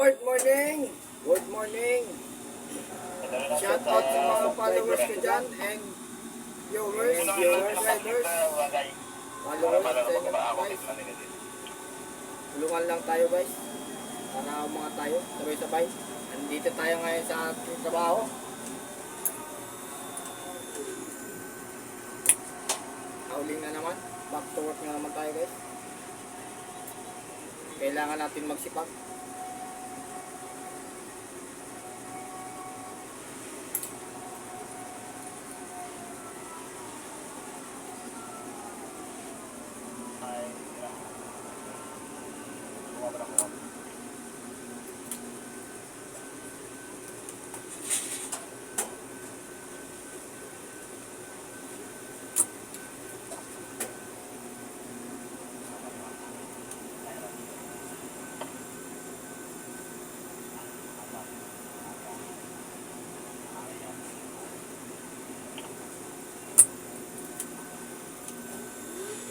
Good morning! Good morning! Shout out sa mga followers ko dyan and viewers, subscribers, followers sa inyo guys. Tulungan lang tayo guys. Para mga tayo, sabay-sabay. Nandito tayo ngayon sa ating trabaho. Hauling na naman. Back to work na naman tayo guys. Kailangan natin magsipag.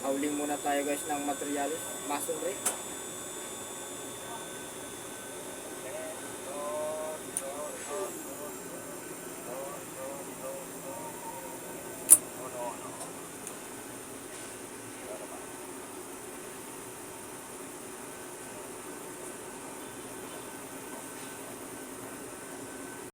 Hauling muna tayo guys ng materials, masonry.